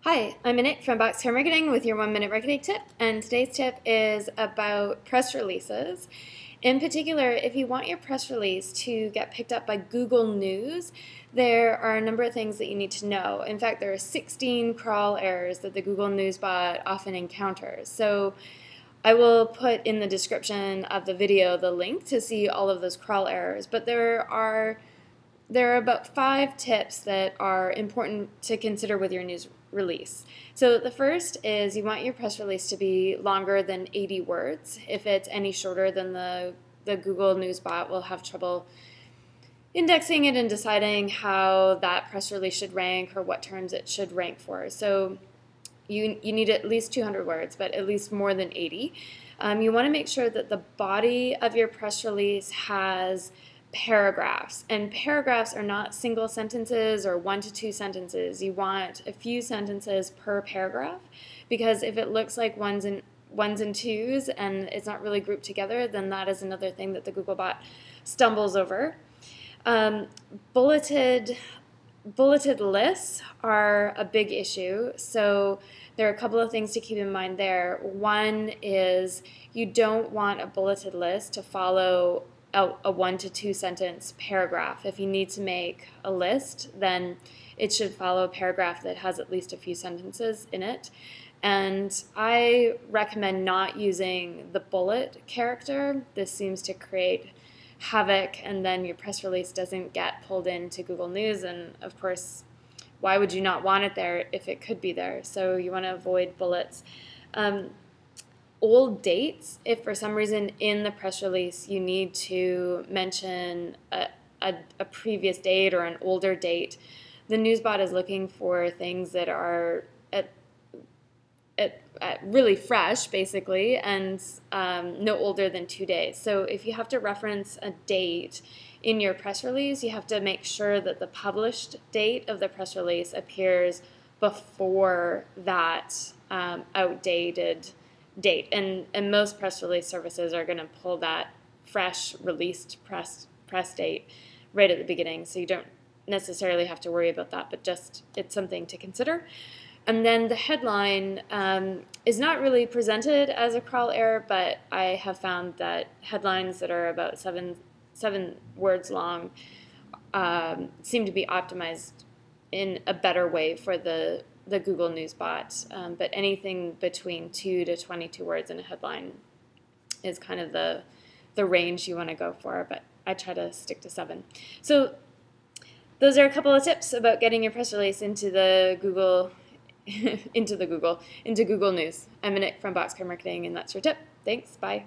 Hi, I'm Monique from Boxcar Marketing with your 1-minute marketing tip, and today's tip is about press releases. In particular, if you want your press release to get picked up by Google News, there are a number of things that you need to know. In fact, there are 16 crawl errors that the Google News bot often encounters. So I will put in the description of the video the link to see all of those crawl errors, but there are about 5 tips that are important to consider with your news release. So the first is you want your press release to be longer than 80 words. If it's any shorter, then the Google News bot will have trouble indexing it and deciding how that press release should rank or what terms it should rank for. So you need at least 200 words, but at least more than 80. You want to make sure that the body of your press release has paragraphs, and paragraphs are not single sentences or 1 to 2 sentences. You want a few sentences per paragraph, because if it looks like ones and twos and it's not really grouped together, then that is another thing that the Googlebot stumbles over. Bulleted lists are a big issue, so there are a couple of things to keep in mind there. One is you don't want a bulleted list to follow a 1 to 2 sentence paragraph. If you need to make a list, then it should follow a paragraph that has at least a few sentences in it. And I recommend not using the bullet character. This seems to create havoc, and then your press release doesn't get pulled into Google News, and of course, why would you not want it there if it could be there? So you want to avoid bullets. Old dates, if for some reason in the press release you need to mention a previous date or an older date, the Newsbot is looking for things that are at really fresh, basically, and no older than 2 days. So if you have to reference a date in your press release, you have to make sure that the published date of the press release appears before that outdated date. And most press release services are going to pull that fresh released press date right at the beginning, so you don't necessarily have to worry about that, but just it's something to consider. And then the headline is not really presented as a crawl error, but I have found that headlines that are about seven words long seem to be optimized in a better way for the Google News bot. But anything between 2 to 22 words in a headline is kind of the range you want to go for, but I try to stick to 7. So those are a couple of tips about getting your press release into the Google into Google News. I'm Monique from Boxcar Marketing, and that's your tip. Thanks. Bye.